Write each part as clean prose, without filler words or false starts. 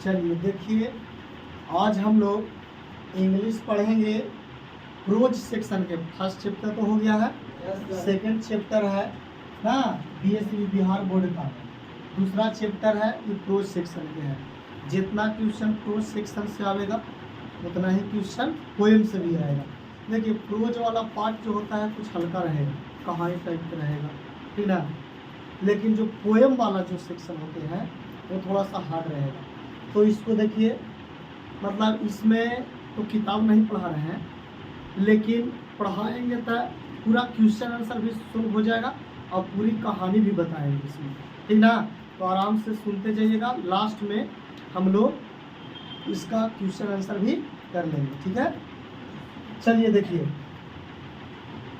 चलिए देखिए, आज हम लोग इंग्लिश पढ़ेंगे। प्रोज सेक्शन के फर्स्ट चैप्टर तो हो गया है, सेकंड चैप्टर है ना बीएसवी बिहार बोर्ड का। दूसरा चैप्टर है ये प्रोज सेक्शन के है। जितना क्वेश्चन प्रोज सेक्शन से आएगा उतना ही क्वेश्चन पोएम से भी आएगा। देखिए प्रोज वाला पार्ट जो होता है कुछ हल्का रहेगा, कहानी टाइप का रहेगा, ठीक ना। लेकिन जो पोएम वाला जो सेक्शन होते हैं वो थोड़ा सा हार्ड रहेगा। तो इसको देखिए, मतलब इसमें तो किताब नहीं पढ़ा रहे हैं, लेकिन पढ़ाएंगे तो पूरा क्वेश्चन आंसर भी शुरू हो जाएगा और पूरी कहानी भी बताएंगे इसमें, ठीक ना। तो आराम से सुनते जाइएगा, लास्ट में हम लोग इसका क्वेश्चन आंसर भी कर लेंगे, ठीक है। चलिए देखिए,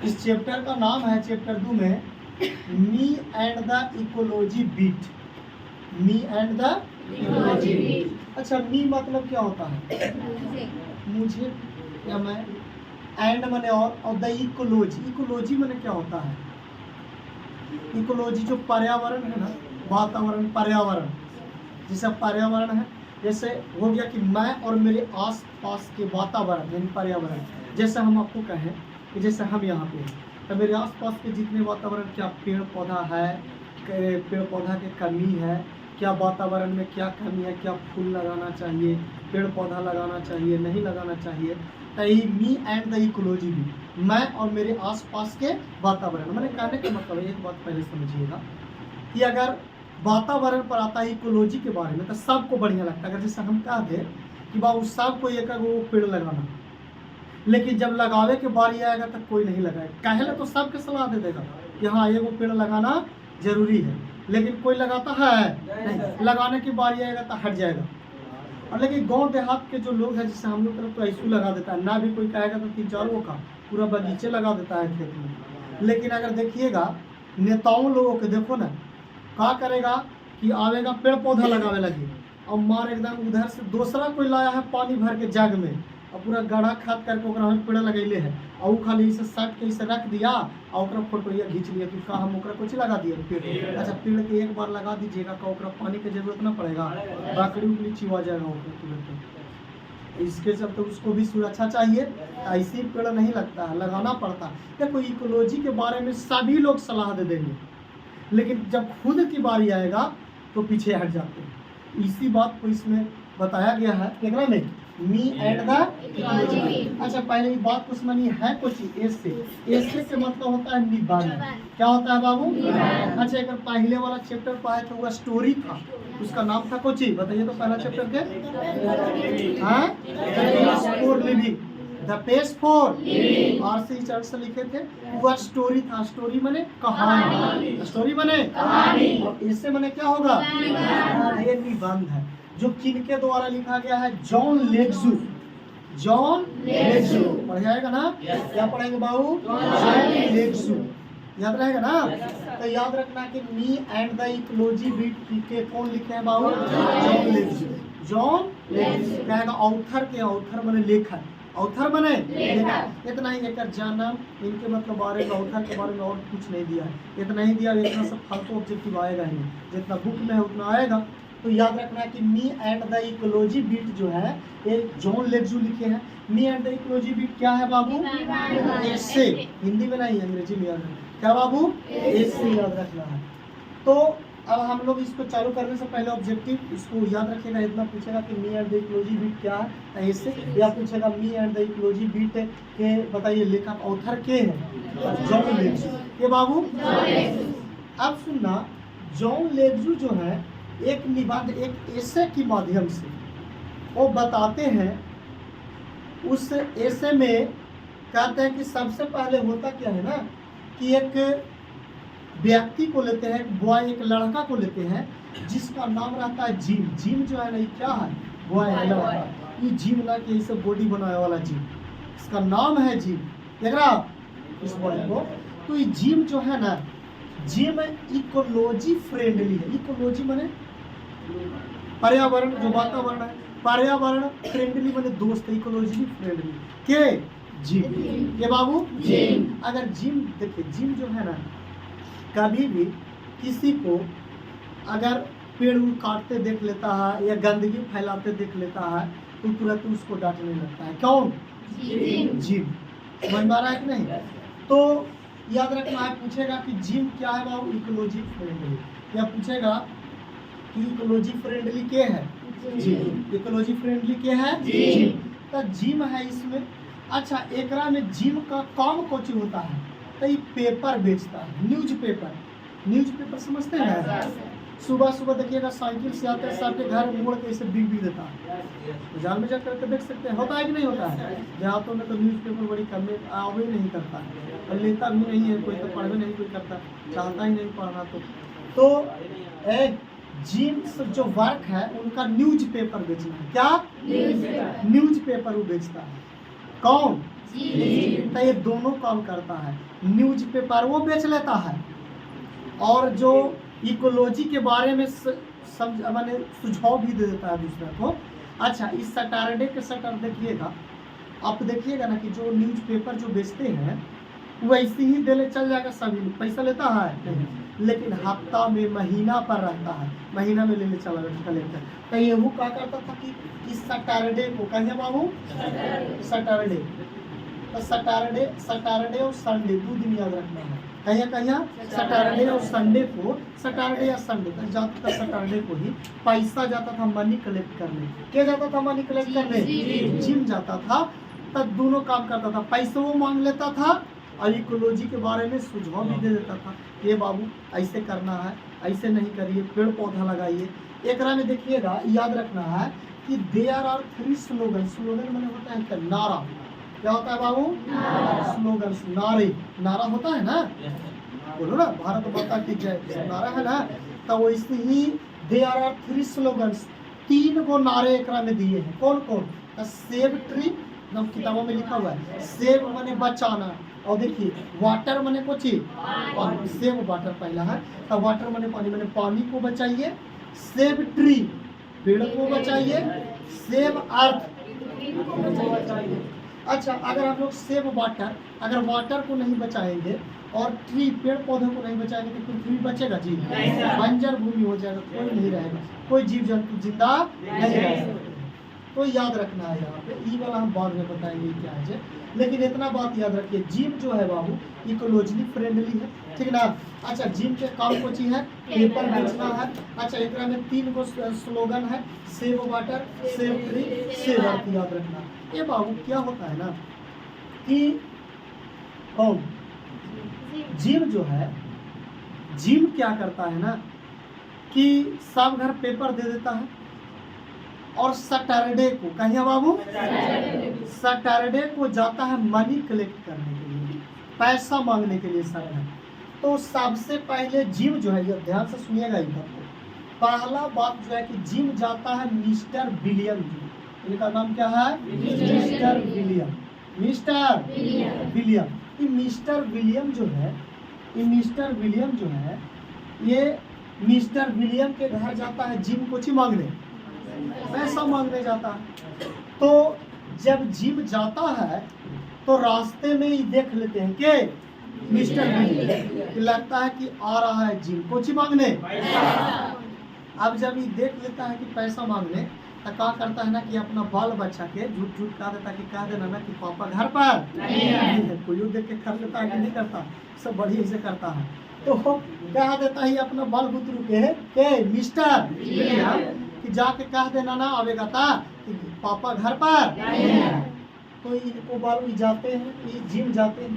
इस चैप्टर का नाम है चैप्टर 2 में me and the ecology beat. Me and the ecology beat. अच्छा, मी मतलब क्या होता है? मुझे या मैं, एंड माने और द इकोलॉजी। इकोलॉजी माने क्या होता है? इकोलॉजी जो पर्यावरण है ना, वातावरण, पर्यावरण। जैसे पर्यावरण है, जैसे हो गया कि मैं और मेरे आस पास के वातावरण यानी पर्यावरण। जैसे हम आपको कहें कि जैसे हम यहाँ पे हैं तो मेरे आस पास के जितने वातावरण, क्या पेड़ पौधा है, पेड़ पौधा की कमी है, क्या वातावरण में क्या कमी है, क्या फूल लगाना चाहिए, पेड़ पौधा लगाना चाहिए, नहीं लगाना चाहिए। तो ये मी एंड द इकोलॉजी भी, मैं और मेरे आसपास के वातावरण। मैंने कहने का मतलब है, एक बात पहले समझिएगा कि अगर वातावरण पर आता है इकोलॉजी के बारे में तो सबको बढ़िया लगता है। अगर जैसे हम कह दें कि बाबू सबको एक वो पेड़ लगाना, लेकिन जब लगावे के बारी आएगा तो कोई नहीं लगाएगा। कहले तो सबके सलाह दे देगा कि हाँ ये वो पेड़ लगाना जरूरी है, लेकिन कोई लगाता है नहीं। लगाने की बारी आएगा तो हट जाएगा। और लेकिन गांव देहात के जो लोग हैं, जैसे हम लोग तरफ तो ऐसे लगा देता है, ना भी कोई कहेगा तो 3-4 का पूरा बगीचे लगा देता है खेत में। लेकिन अगर देखिएगा नेताओं लोगों के देखो ना, क्या करेगा कि आवेगा पेड़ पौधा लगावे लगे और मार एकदम उधर से दूसरा कोई लाया है पानी भर के जग में और पूरा गड्ढा खाद करके ओकरा में पेड़ लगैले है और वो खाली इसे साट के इसे रख दिया और ओकरा फोटो खींच लिया कि का हम ओकरा कुछ लगा दिए पेड़। अच्छा, पेड़ के एक बार लगा दीजिएगा का ओकरा पानी की जरूरत ना पड़ेगा, बाकड़ी उकड़ी चिवा जाएगा ओकरा तुरंत। इसके चलते उसको भी सुरक्षा चाहिए, ऐसे पेड़ नहीं लगता है, लगाना पड़ता है। देखो इकोलॉजी के बारे में सभी लोग सलाह दे देंगे, लेकिन जब खुद की बारी आएगा तो पीछे हट जाते हैं। इसी बात को इसमें बताया गया है, देखना नहीं मी एंड द इकोलॉजी। अच्छा, पहले ये बात को समझिए, है कुछ ऐसे ऐसे के मतलब होता है निबंध। क्या होता है बाबू? अच्छा, एक पहले वाला चैप्टर पढ़ाए थे वो स्टोरी था, उसका नाम था कोची, बताइए तो पहला चैप्टर के हाँ for living, the page for living, और से चर्च से लिखे थे वो स्टोरी था। स्टोरी माने कहानी, स्टोरी माने कहानी, और इससे माने क्या होगा? ये निबंध है जो किनके द्वारा लिखा गया है? जॉन लेग्जू। जॉन लेग्जू पढ़ जाएगा ना? क्या पढ़ेंगे बाबू? जॉन लेग्जू, याद रहेगा ना? तो याद रखना कि me and the ecology beat के कौन लिखे हैं बाबू? जॉन लेग्जू। जॉन लेग्जू कहेगा ऑथर के, ऑथर माने लेखक, ऑथर बने लेखक। इतना ही लेकर जाना, इनके मतलब बारे में, ऑथर के बारे में और कुछ नहीं दिया है, इतना ही दिया। इतना सब फालतू ऑब्जेक्टिव आएगा ही नहीं, जितना बुक में है उतना आएगा। तो याद रखना कि me and the ecology beat जो है ये जॉन लेग्जू लिखे हैं। Me and the ecology beat क्या है बाबू? ऐसे, हिंदी में नहीं अंग्रेजी में याद रखना। क्या बाबू? ऐसे याद रखना है। तो अब हम लोग इसको चालू करने से पहले ऑब्जेक्टिव इसको याद रखिएगा। इतना पूछेगा कि me and the ecology beat क्या है ऐसे, या पूछेगा me and the ecology beat के बताइए लेखक ऑथर के हैं? जॉन लेग्जू के बाबू। अब सुनना, जॉन लेग्जू जो है एक निबंध, एक एसे के माध्यम से वो बताते हैं। उस एसे में कहते हैं कि सबसे पहले होता क्या है ना कि एक व्यक्ति को लेते हैं, एक बॉय, एक लड़का को लेते हैं जिसका नाम रहता है जिम। जिम जो है ना, ये क्या है? बॉय है, लड़का। ये जिम ना कि इसे बॉडी बनाने वाला जिम, इसका नाम है जिम। देख रहा इस बॉय को? तो ये जिम जो है ना, जिम इकोलॉजी फ्रेंडली है। इकोलॉजी माने पर्यावरण, जो वातावरण है, पर्यावरण फ्रेंडली माने दोस्त, इकोलॉजी फ्रेंडली के जिम के बाबू जिम। अगर जिम देखिए, जिम जो है ना, कभी भी किसी को अगर पेड़ उड़ काटते देख लेता है या गंदगी फैलाते देख लेता है तो तुरंत उसको डांटने लगता है। कौन? जीव। समझ में आ रहा है कि नहीं? तो याद रखना है, पूछेगा कि जीव क्या है बाबू? Ecology friendly. या पूछेगा कि इकोलॉजी फ्रेंडली क्या है? जीव। इकोलॉजी फ्रेंडली क्या है? जीव। तो जिम है इसमें। अच्छा, एकरा में जिम का काम कुछ होता है तो ये पेपर बेचता है, न्यूज पेपर। न्यूज पेपर समझते हैं? सुबह सुबह देखिएगा साइकिल से आते हैं, सबके घर मोड़ के इसे बिक भी देता है। बाजार में जाकर के देख सकते हैं, होता है कि नहीं होता है? देहातों में तो न्यूज पेपर बड़ी कम आवे नहीं करता है और लेता भी नहीं है कोई, तो पढ़ भी नहीं कोई करता, चाहता ही नहीं पढ़ना। तो एक जिम जो वर्क है उनका न्यूज पेपर बेचना है। क्या? न्यूज पेपर वो बेचता है। कौन? तो ये दोनों काम करता है। न्यूज पेपर वो बेच लेता है और जो इकोलॉजी के बारे में माने सुझाव भी दे देता है दूसरे को। अच्छा, इस सैटरडे के सैटर देखिएगा, आप देखिएगा ना कि जो न्यूज पेपर जो बेचते हैं वैसे ही देने चल जाएगा, सभी पैसा लेता है नहीं, लेकिन हफ्ता में महीना पर रहता है, महीना में लेने चला कलेक्टर। तो ये वो क्या करता था कि इस सैटरडे को, कहिए बाबू सैटरडे, तो सैटरडे और संडे 2 दिन याद रखना है। कहिए सैटरडे और संडे को, सैटरडे या संडे तक जाता था, सैटरडे को ही पैसा जाता था मनी कलेक्ट करने। क्या जाता था मनी कलेक्ट करने? जिम जाता था। तब दोनों काम करता था, पैसे वो मांग लेता था और इकोलॉजी के बारे में सुझाव भी दे देता था। ये बाबू ऐसे करना है, ऐसे नहीं करिए, पेड़ पौधा लगाइए। एक में देखिएगा, याद रखना है कि देयर आर 3 स्लोगन। स्लोगन मैंने होता है क्या? नारा। क्या होता है बाबू? स्लोगन, नारे। नारा होता है ना, बोलो ना, भारत माता की जय, नारा है ना। तो वैसे ही देयर आर 3 स्लोगन्स, 3 को नारे एक में दिए हैं। कौन कौन? सेव ट्री, किताबों में लिखा हुआ है। सेव माने बचाना, और देखिए वाटर माने कुछ पानी, सेव वाटर पहला है। तो वाटर माने पानी को बचाइए। सेव ट्री, पेड़ को बचाइए। सेव अर्थ, अच्छा, अगर हम लोग सेव वाटर, अगर वाटर को नहीं बचाएंगे और ट्री, पेड़ पौधों को नहीं बचाएंगे तो पृथ्वी बचेगा जी? बंजर भूमि हो जाएगा, कोई नहीं रहेगा, कोई जीव जंतु जिंदा नहीं रहेगा। तो याद रखना है यहाँ पे, ये वाला हम बाद में बताएंगे क्या है, लेकिन इतना बात याद रखिए, जिम जो है बाबू इकोलॉजी फ्रेंडली है, ठीक ना। अच्छा, जिम के काम को चीज है, पेपर बेचना है। अच्छा, एक में 3 को स्लोगन है, save water, save tree, save earth, याद रखना। ये बाबू क्या होता है ना कि कौन? जिम जो है, जिम क्या करता है ना कि सब घर पेपर दे देता है और सैटरडे को, कहिए बाबू सैटरडे को जाता है मनी कलेक्ट करने के लिए, पैसा मांगने के लिए सर है। तो सबसे पहले जिम जो है, ये ध्यान से सुनिएगा इधर को, पहला बात जो है कि जिम जाता है मिस्टर विलियम जी। इनका नाम क्या है? Mister William. मिस्टर विलियम, ये मिस्टर विलियम जो है, ये मिस्टर विलियम जो है, ये मिस्टर विलियम के घर जाता है जिम को ची मांगने, पैसा मांगने जाता है। तो जब जिम जाता है तो रास्ते में ही देख लेते हैं कि मिस्टर विलियम, लगता है कि आ रहा है जिम को ची मांगने। अब जब ये देख लेता है कि पैसा मांगने, तो क्या करता है ना कि अपना बाल बच्चा के झूठ झूठ कह देता कि कह देना ना कि पापा घर पर नहीं है। कोई देख के कर लेता है कि नहीं करता, सब बढ़िया से करता है। तो कह देता है अपना बाल बुतरू के मिस्टर कि जाके कह देना ना आवेगा था कि पापा घर पर नहीं है। तो इनको बाल जाते हैं, ये जिम जाते हैं,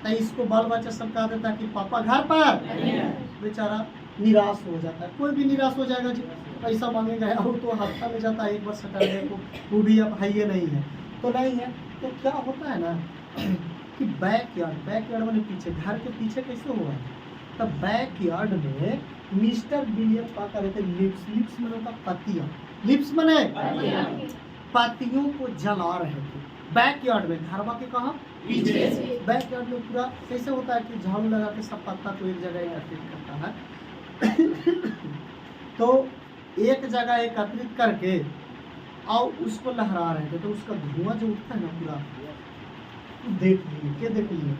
तो इसको बाल बच्चा सब कह देता है कि पापा घर पर नहीं है। बेचारा निराश हो जाता है, कोई भी निराश हो जाएगा जी, पैसा मांगेगा। और तो हफ्ता में जाता है एक बार सैटरडे को, वो भी अब है ये नहीं है तो नहीं है। तो क्या होता है ना कि बैकयार्ड मैंने पीछे, घर के पीछे कैसे हुआ है, तो बैकयार्ड में मिस्टर विलियम क्या कर रहे थे, लिप्स मैंने होता पत्तियाँ, लिप्स मैंने पत्तियों को जला रहे थे बैकयार्ड में, घरवा के कहाँ पीछे। बैकयार्ड में पूरा कैसे होता है कि झाड़ू लगा के सब पत्ता को एक जगह एकत्रित करता है। तो एक जगह एकत्रित करके और उसको लहरा रहे थे, तो उसका धुआं जो उठता है ना पूरा, देख लिए, क्या देख लिए,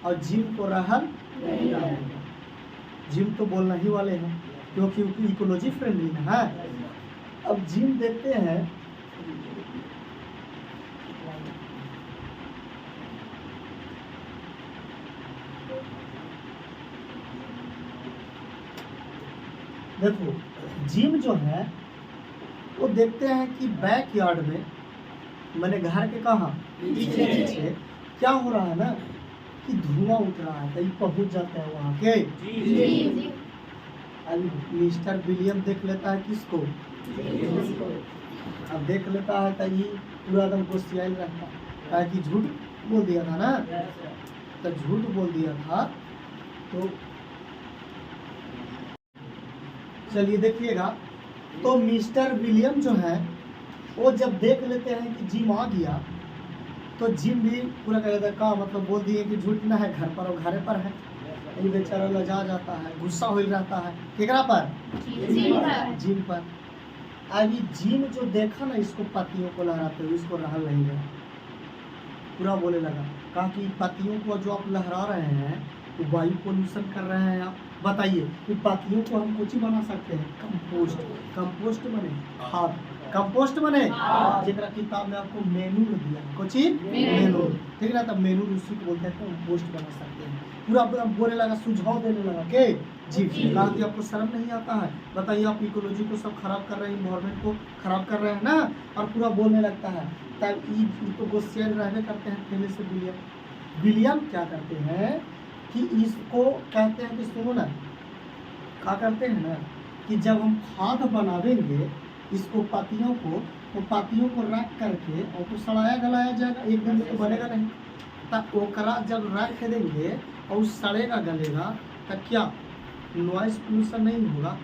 और जिम को रहल नहीं, जिम तो बोलना ही वाले हैं क्योंकि इकोलॉजी फ्रेंडली है। अब जिम देखते हैं, देखो जिम जो है वो देखते हैं कि बैक यार्ड में, मैंने घर के कहा पीछे क्या हो रहा है ना कि धुआं उठ रहा है, तो ये पहुंच जाते हैं वहाँ के। अभी मिस्टर विलियम देख लेता है किसको, अब देख लेता है तो ये पूरा एकदम गुस्सियाल रहता है कि झूठ बोल दिया था ना, तो झूठ बोल दिया था। तो चलिए देखिएगा, तो मिस्टर विलियम जो है वो जब देख लेते हैं कि जिम आ गया, तो जिम भी पूरा कह देता है का मतलब बोल दिए कि झूठ ना है, घर पर और घरे पर है। ये बेचारा लजा जाता है, गुस्सा हो रहता है केकरा पर, जिम पर। अभी जिम जो देखा ना इसको पतियों को लहराते हुए, इसको रहल नहीं गया, पूरा बोले लगा, कहा कि पतियों को जो आप लहरा रहे हैं तो वायु पोल्यूशन कर रहे हैं आप। बताइए कि पतियों को हम कुछ ही बना सकते हैं, कंपोस्ट। कंपोस्ट बने खाद, कंपोस्ट बने जरा किताब में आपको मेनू दिया, कुछ ही मेनू, ठीक है ना, तब मेनू उसी को बोलते हैं कंपोस्ट बना सकते हैं। पूरा पूरा बोलने लगा, सुझाव देने लगा के जी कहा कि आपको शर्म नहीं आता है, बताइए आप इकोलॉजी को सब खराब कर रहे हैं, इन्वायरमेंट को खराब कर रहे हैं ना, और पूरा बोलने लगता है। तब ये तो गुस्से रहने करते हैं पहले से। विलियम क्या करते हैं कि इसको कहते हैं कि सुनो ना, क्या करते हैं ना कि जब हम खाद बनावेंगे इसको पतियों को, तो पतियों को रख करके और तो सड़ाया गलाया जाएगा, एक दिन में तो बनेगा नहीं। तब ओकरा जब रख देंगे और सड़ेगा गलेगा, तब क्या नॉइस पोल्यूशन नहीं होगा।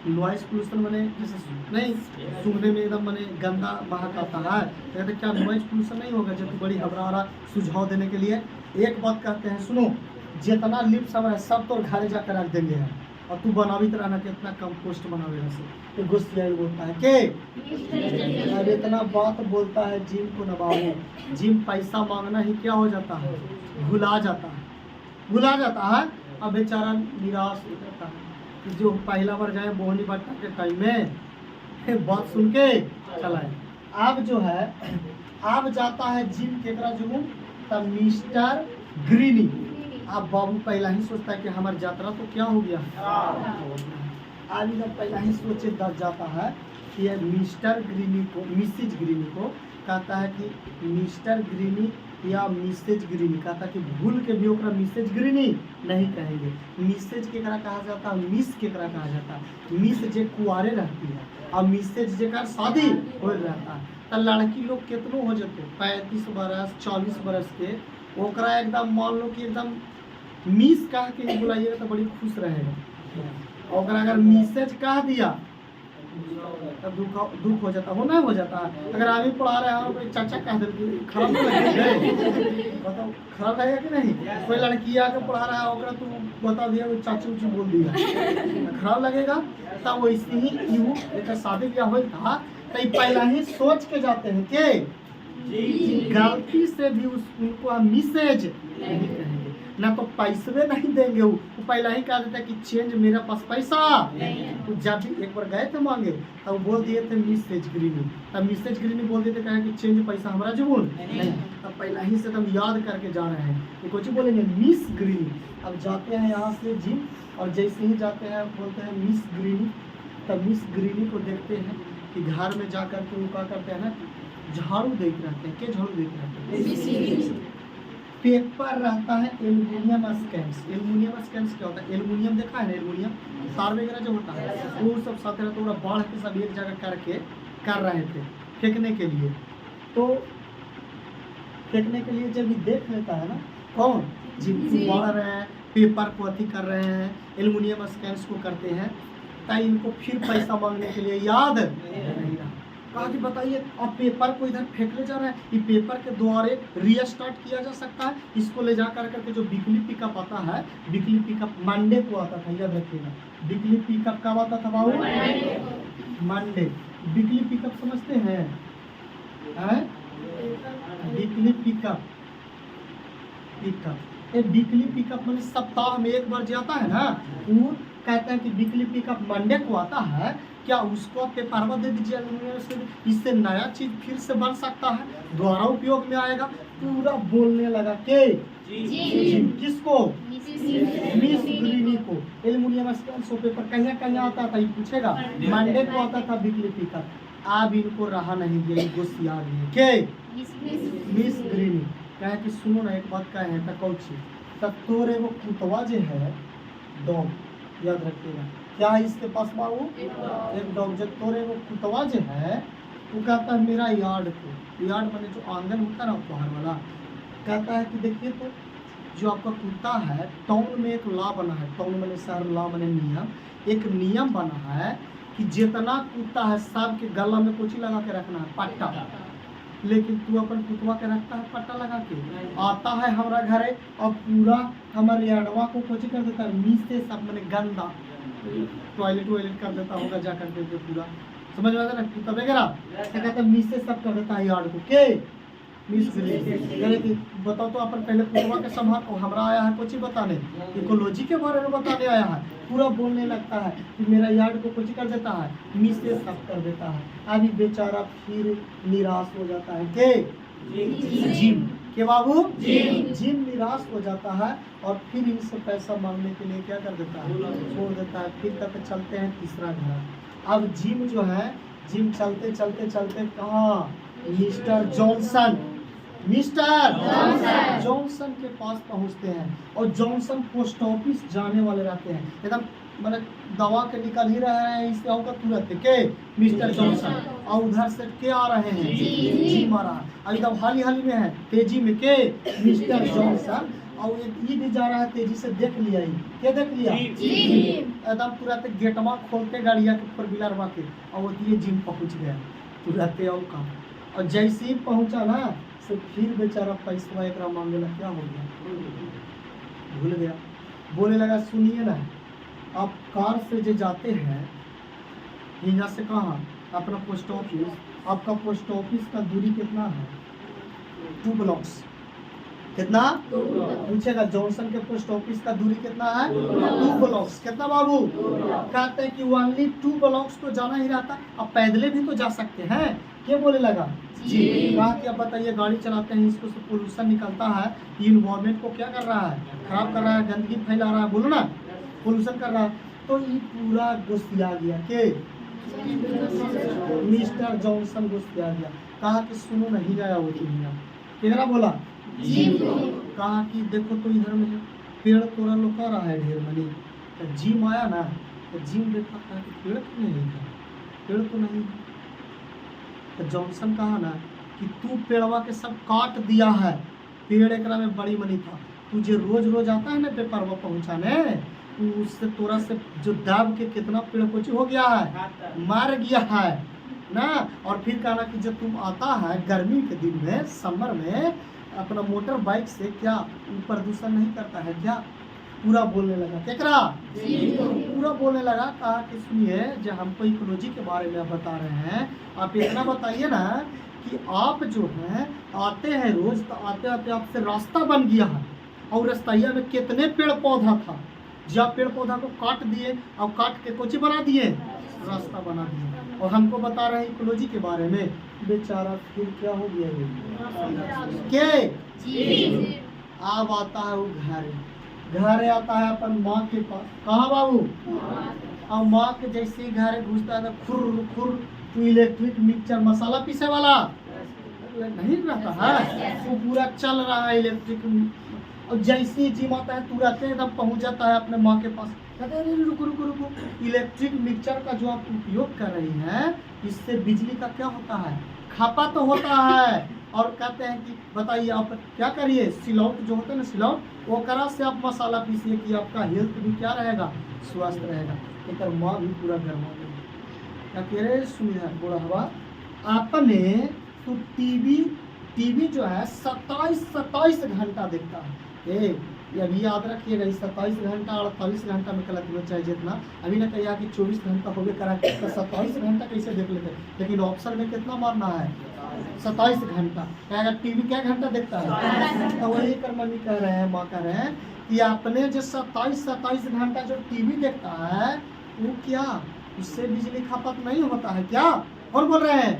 नॉइस पोल्यूशन मैंने जैसे नहीं सुनने में एकदम मैंने गंदा महक आता है, कहते क्या नॉइस पोल्यूशन नहीं होगा। जब बड़ी घबरा सुझाव देने के लिए एक बात कहते हैं, सुनो जितना लिप सब है सब तो घर जाकर रख देंगे हैं, और तू बनावित रहना कितना कंपोस्ट बनावेगा से। तो गुस्सिया बोलता है के अब इतना बात बोलता है जिम को नबाओ। जिम पैसा मांगना ही क्या हो जाता है, भुला जाता है, भुला जाता है। अब बेचारा निराश हो जाता है, जो पहला बार जाए बोहनी भट्टा के टाइम में बात सुन के चलाए। अब जो है अब जाता है जिम केकरा जुनू, तब मिस्टर ग्रीनी। अब बाबू पहला ही सोचता है कि हमारी यात्रा तो क्या हो गया, आज जब पहला ही सोचे दस जाता है कि मिस्टर ग्रीनी को, मिसेज ग्रीनी को कहता है कि मिस्टर ग्रीनी या मिसेज ग्रीनी, कहता है कि भूल के भी ओकरा मिसेज ग्रीनी नहीं कहेंगे। मिसेज केकरा कहा जाता है, मिस केकरा कहा जाता है। मिस जे कुआरे रहती है और मिसेज जेकर शादी हो रहता है। तो लड़की लोग कितनों हो जाते 35 बरस 40 बरस के, ओकरा एकदम मान लो कि एकदम मिस कह के बुलाइएगा तो बड़ी खुश रहेगा। और अगर मिसेज कह दिया तो दुख हो जाता, हो ना हो जाता है। अगर आदमी पढ़ा रहे हैं और कोई चाचा कह दे, खराब नहीं लगेगा, बताओ खराब लगेगा कि नहीं। कोई लड़की आकर पढ़ा रहा है तू बता दिया, कोई चाची उची बोल दिया, खराब लगेगा। तब वैसे ही यूँ एक शादी ब्याह हो था, तो पहला ही सोच के जाते हैं कि गलती से भी उनको हम मिसेज नहीं कहेंगे, ना तो पैसे नहीं देंगे। वो पहला ही कहा देता है कि चेंज मेरे पास पैसा तो जब भी एक बार गए थे मांगे तब बोल दिए थे मिसेज ग्रीनी, तब मिसेज ग्रीनी बोल दिए थे कहा कि चेंज पैसा हमारा जुबून नहीं। तब पहला ही से हम याद करके जा रहे हैं कि कुछ बोलेंगे मिस ग्रीनी। अब जाते हैं यहाँ से जिम, और जैसे ही जाते हैं बोलते हैं मिस ग्रीनी। तब मिस ग्रीनी को देखते हैं कि घर में जा कर के वो क्या करते हैं ना, झाड़ू देख रहते हैं। क्या झाड़ू देख रहते हैं, पेपर रहता है एल्युमिनियम स्कैंस। एल्युमिनियम स्कैंस क्या होता है, एल्युमिनियम देखा है ना, एल्युमिनियम तार वगैरह जो होता है वो सब साथ रहता है, बाढ़ के सब एक जगह करके कर रहे थे फेंकने के लिए। तो फेंकने के लिए जब भी देख लेता है ना कौन, जिनको बाढ़ रहे हैं, पेपर को अथी कर रहे हैं, एल्युमिनियम स्कैंस को करते हैं, ताकि इनको फिर पैसा मांगने के लिए याद नहीं रहा। कहा कि बताइए अब पेपर को इधर फेंकने जा रहा है, ये पेपर के द्वारे रीस्टार्ट किया जा सकता है। इसको ले जा करके जो वीकली पिकअप आता है, वीकली पिकअप मंडे को आता था, याद रखिएगा। वीकली पिकअप कब आता था बाबू, मंडे। वीकली पिकअप समझते हैं, वीकली पिकअप, पिकअप ये वीकली पिकअप मतलब सप्ताह में एक बार जाता है ना, वो कहते हैं कि वीकली पिकअप मंडे को आता है, क्या उसको पेपर दे दीजिए, इससे नया चीज फिर से बन सकता है, दोबारा उपयोग में आएगा। पूरा बोलने लगा के किसको? मिस ग्रीनी को। एल्युमिनियम स्टैंड पेपर कहीं कहीं आता था, ये पूछेगा। मंडे को आता था वीकली पिकअप, अब इनको रहा नहीं गया, गुस्सा आ गई के मिस ग्रीनी कहे कि सुनो ना एक बात कहे है कौची तब तोरे वो कुतवा जो है डॉग, याद रखिएगा क्या है इसके पास बाबू? एक डॉग। जब तोरे वो कुतवा जो है वो कहता है मेरा यार्ड को, यार्ड माने जो आंगन होता है ना बाहर वाला, कहता है कि देखिए तो जो आपका कुत्ता है, टाउन में एक लॉ बना है, टाउन माने शहर, लॉ माने नियम, एक नियम बना है कि जितना कुत्ता है सबके गला में कुछ लगा के रखना है, पट्टा। लेकिन तू अपन कुतवा के रखता है पट्टा लगा के, आता है हमारा घरे और पूरा हमारे यार्डवा को कुछ कर देता है, नीच से सब मैंने गंदा टॉयलेट वॉयलेट कर देता होगा जा करके पूरा, समझ में आता ना कुत्ता वगैरह, कहता है नीच से सब कर देता है यार्ड को के मिस ग्रीनी। बताओ तो अपन पहले कुतवा के संभाल, हमारा आया है कुछ बताने, इकोलॉजी के बारे में बताने आया है, पूरा बोलने लगता है कि मेरा यार्ड को कुछ कर देता है, मिस से सब कर देता है। अभी बेचारा फिर निराश हो जाता है के जिम के बाबू, जिम निराश हो जाता है और फिर इनसे पैसा मांगने के लिए क्या कर देता है, छोड़ देता है। फिर तक चलते हैं तीसरा घर। अब जिम जो है, जिम चलते चलते चलते कहाँ मिस्टर जॉनसन के पास पहुंचते हैं और जॉनसन पोस्ट ऑफिस जाने वाले रहते हैं, एकदम मैंने दवा के निकल ही रहे हैं इससे होगा तुरंत के मिस्टर जॉनसन, और उधर से के आ रहे हैं जी मारा, एकदम हाल में है तेजी में के मिस्टर जॉनसन, और ये भी जा रहा है तेजी से, देख लिया ही क्या देख लिया एकदम तुरंत गेटवा खोलते गाड़िया के फोर व्हीलर के, और ये जिम पहुंच गया तुरंत और काम। और जैसे ही पहुंचा ना से फिर बेचारा पैसा एक मांगे लगा, क्या हो गया भूल गया, बोलने लगा सुनिए ना आप कार से जो जाते हैं यहाँ से कहाँ अपना पोस्ट ऑफिस, आपका पोस्ट ऑफिस का दूरी कितना है? 2 ब्लॉक्स। कितना पूछेगा? जॉनसन के पोस्ट ऑफिस का दूरी कितना है? 2 ब्लॉक्स। कितना बाबू? कहते हैं कि ओनली 2 ब्लॉक्स तो जाना ही रहता, अब पैदले भी तो जा सकते हैं। क्या बोले लगा जी? कहा कि अब बताइए गाड़ी चलाते हैं इसको से पोल्यूशन निकलता है, ये इन्वायरमेंट को क्या कर रहा है, खराब कर रहा है, गंदगी फैला रहा है, बोलो ना पोल्यूशन कर रहा है। तो ये पूरा गुस्सा गया के मिस्टर जॉनसन गुस्सा गया, कहा कि सुनो नहीं आया वो दुनिया, कितना बोला जी? कहा कि देखो तो इधर में पेड़ तोड़ा लुका रहा है ढेर मनी, तो जिम आया ना तो जिम देखा था कि पेड़ तो नहीं था, पेड़ तो नहीं। तो जॉनसन कहा ना कि तू पेड़वा के सब काट दिया है, पेड़ एक में बड़ी मनी था, तुझे रोज रोज आता है ना पेपरवा पहुँचाने, तू उससे तोरा से जो दाब के कितना पेड़ कुछ हो गया है, मार गया है ना। और फिर कहना कि जब तुम आता है गर्मी के दिन में, समर में, अपना मोटर बाइक से क्या प्रदूषण नहीं करता है क्या? पूरा बोलने लगा, केकरा पूरा बोलने लगा। कहा कि सुनिए जो हमको इकोलॉजी के बारे में बता रहे हैं, आप इतना बताइए ना कि आप जो हैं आते हैं रोज, तो आते आते आपसे रास्ता बन गया है और रास्ताइया में कितने पेड़ पौधा था, जो आप पेड़ पौधा को काट दिए और काट के कुछ बना दिए, रास्ता बना दिए, और हमको बता रहे हैं इकोलॉजी के बारे में। बेचारा फिर क्या हो गया के अब आता है वो घर आता है अपन माँ के पास। कहाँ बाबू? और माँ के जैसे ही घर घुसता है तो खुर तो इलेक्ट्रिक मिक्सचर मसाला पीसे वाला नहीं रहता है, वो पूरा चल रहा है इलेक्ट्रिक, और जैसे ही जिम आता है तुरंत एकदम पहुंच जाता है अपने माँ के पास, कहते हैं रुको रुको रुको, इलेक्ट्रिक मिक्सचर का जो आप उपयोग कर रही हैं इससे बिजली का क्या होता है, खपत होता है। और कहते हैं कि बताइए आप क्या करिए, सिलौट जो होता है ना सिलौट, वो करा से आप मसाला पीसिए कि आपका हेल्थ भी क्या रहेगा, स्वस्थ रहेगा। एक माँ भी पूरा गर्मा गई, क्या कह रहे सुनिए बुढ़ावा आपने तो टीवी जो है 27 घंटा देखता है। ये अभी याद रखिएगा, 27 घंटा 48 घंटा में गलत होना चाहिए जितना, अभी ना कहिए कि 24 घंटा हो गया करा, तो 27 घंटा कैसे देख लेते, लेकिन ऑप्शन में कितना मारना है 27 घंटा। कहेगा टीवी क्या घंटा देखता है, तो वही कर मम्मी कह रहे हैं, माँ कह रहे हैं कि आपने जो 27 घंटा जो टीवी देखता है वो क्या उससे बिजली खपत नहीं होता है क्या? कौन बोल रहे हैं?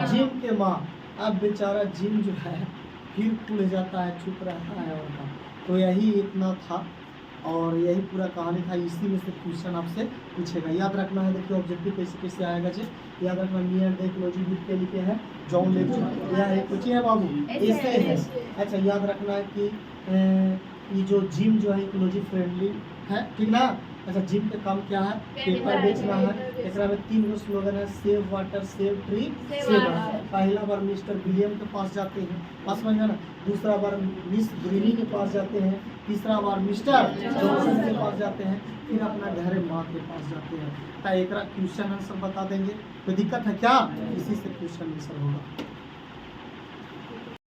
जिम के माँ। अब बेचारा जिम जो है फिर खुल जाता है, चुप रहता है और का। तो यही इतना था और यही पूरा कहानी था। इसी में से क्वेश्चन आपसे पूछेगा, याद रखना है। देखिए ऑब्जेक्टिव कैसे कैसे आएगा जी, याद रखना। मी एंड इकोलॉजी बुक के लिखे हैं जॉन लेक्चर, यह एक कुछ है बाबू ऐसे है। अच्छा याद रखना है कि ये जो जिम जो है इकोलॉजी फ्रेंडली है, ठीक ना। अच्छा जिम का काम क्या है? पेपर बेचना है। एक में 3 गो स्लोगन है, save water, save tree, save. पहला बार मिस्टर विलियम के पास जाते हैं, पास में ना। दूसरा बार मिस ग्रीनी के पास जाते हैं। तीसरा बार मिस्टर जॉनसन के पास जाते हैं। फिर अपना घर माँ के पास जाते हैं। तो एक क्वेश्चन आंसर बता देंगे, कोई दिक्कत है क्या? इसी से क्वेश्चन आंसर होगा।